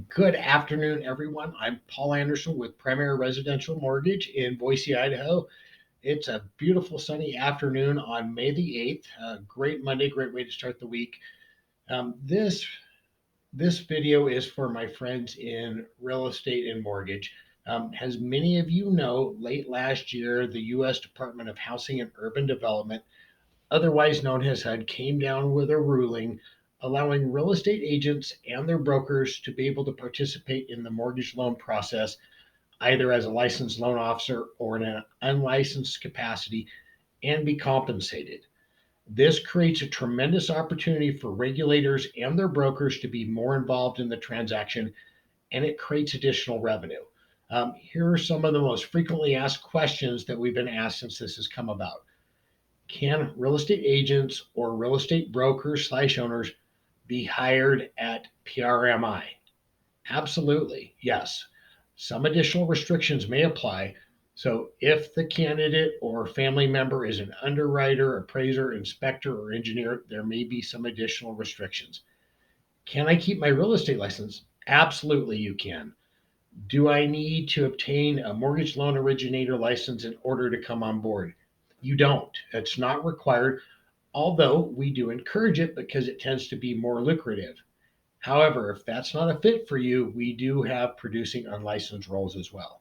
Good afternoon, everyone. I'm Paul Anderson with Primary Residential Mortgage in Boise, Idaho. It's a beautiful sunny afternoon on May the 8th. Great Monday, great way to start the week. This video is for my friends in real estate and mortgage. As many of you know, late last year, the U.S. Department of Housing and Urban Development, otherwise known as HUD, came down with a ruling allowing real estate agents and their brokers to be able to participate in the mortgage loan process either as a licensed loan officer or in an unlicensed capacity and be compensated. This creates a tremendous opportunity for regulators and their brokers to be more involved in the transaction, and it creates additional revenue. Here are some of the most frequently asked questions that we've been asked since this has come about. Can real estate agents or real estate brokers slash owners be hired at PRMI? Absolutely, yes. Some additional restrictions may apply. So, if the candidate or family member is an underwriter, appraiser, inspector, or engineer, there may be some additional restrictions. Can I keep my real estate license? Absolutely, you can. Do I need to obtain a mortgage loan originator license in order to come on board? You don't. It's not required, although we do encourage it because it tends to be more lucrative. However, if that's not a fit for you, we do have producing unlicensed roles as well.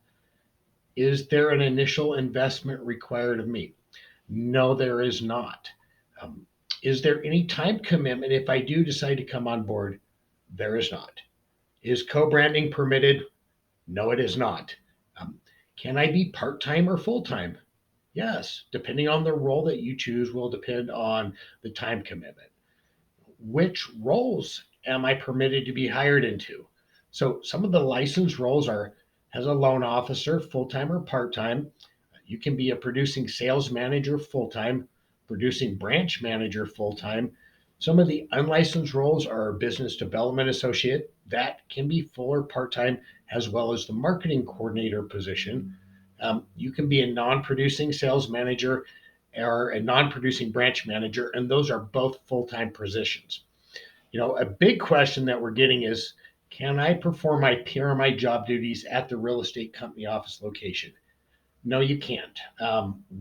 Is there an initial investment required of me? No, there is not. Um, is there any time commitment if I do decide to come on board? There is not. Is co branding permitted? No, it is not. Um, can I be part time or full time? Yes, depending on the role that you choose, will depend on the time commitment. Which roles am I permitted to be hired into? So some of the licensed roles are as a loan officer, full time or part time. You can be a producing sales manager full time, producing branch manager full time. Some of the unlicensed roles are business development associate, that can be full or part time, as well as the marketing coordinator position. You can be a non producing sales manager or a non producing branch manager, and those are both full time positions. A big question that we're getting is, can I perform my PRMI job duties at the real estate company office location? No, you can't.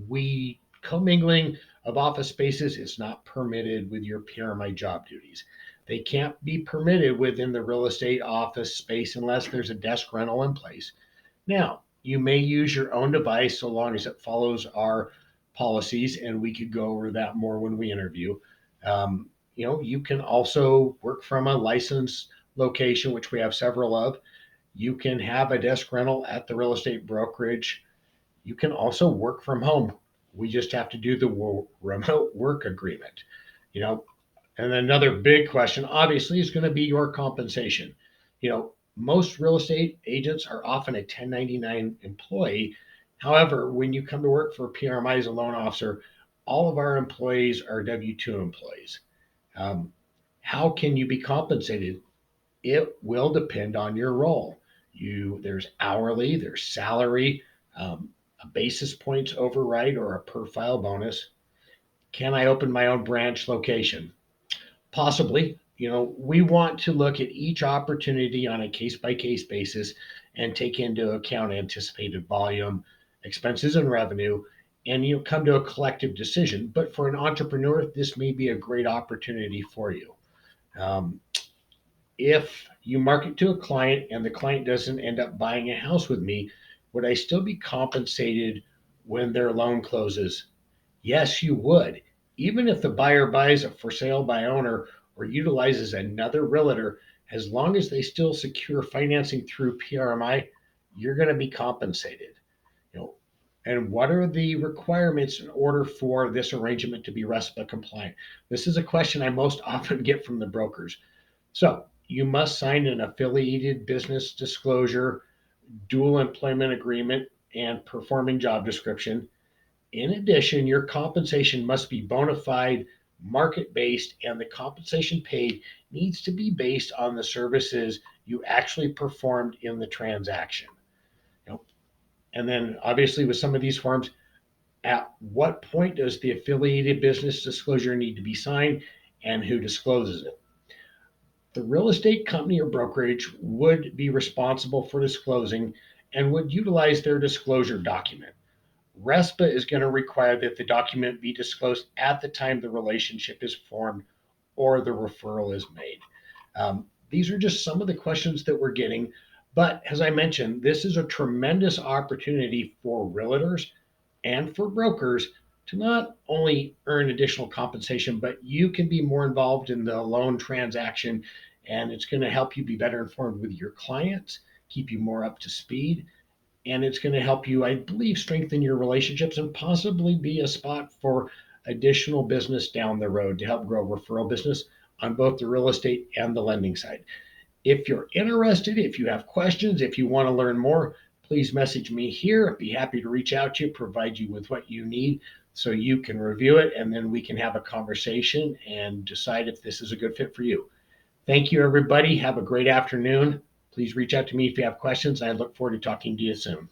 We commingling of office spaces is not permitted with your PRMI job duties. They can't be permitted within the real estate office space unless there's a desk rental in place. Now, you may use your own device so long as it follows our policies, and we could go over that more when we interview. You can also work from a licensed location, which we have several of. You can have a desk rental at the real estate brokerage. You can also work from home. We just have to do the remote work agreement. You know, and another big question, obviously, is going to be your compensation. Most real estate agents are often a 1099 employee. However, when you come to work for PRMI as a loan officer, all of our employees are W 2 employees. Um, how can you be compensated? It will depend on your role. There's hourly, there's salary, a basis points override or a per file bonus. Can I open my own branch location? Possibly. We want to look at each opportunity on a case by case basis and take into account anticipated volume, expenses, and revenue, and come to a collective decision. But for an entrepreneur, this may be a great opportunity for you. Um, if you market to a client and the client doesn't end up buying a house with me, would I still be compensated when their loan closes? Yes, you would. Even if the buyer buys a for sale by owner or utilizes another realtor, as long as they still secure financing through PRMI, you're going to be compensated. You know, and what are the requirements in order for this arrangement to be RESPA compliant? This is a question I most often get from the brokers. So you must sign an affiliated business disclosure, dual employment agreement, and performing job description. In addition, your compensation must be bona fide, market based, and the compensation paid needs to be based on the services you actually performed in the transaction. You know, and then, obviously, with some of these forms, at what point does the affiliated business disclosure need to be signed and who discloses it? The real estate company or brokerage would be responsible for disclosing and would utilize their disclosure document. RESPA is going to require that the document be disclosed at the time the relationship is formed or the referral is made. These are just some of the questions that we're getting. But as I mentioned, this is a tremendous opportunity for realtors and for brokers to not only earn additional compensation, but you can be more involved in the loan transaction, and it's going to help you be better informed with your clients, keep you more up to speed, and it's going to help you, I believe, strengthen your relationships and possibly be a spot for additional business down the road to help grow referral business on both the real estate and the lending side. If you're interested, if you have questions, if you want to learn more, please message me here. I'd be happy to reach out to you, provide you with what you need so you can review it, and then we can have a conversation and decide if this is a good fit for you. Thank you, everybody. Have a great afternoon. Please reach out to me if you have questions. I look forward to talking to you soon.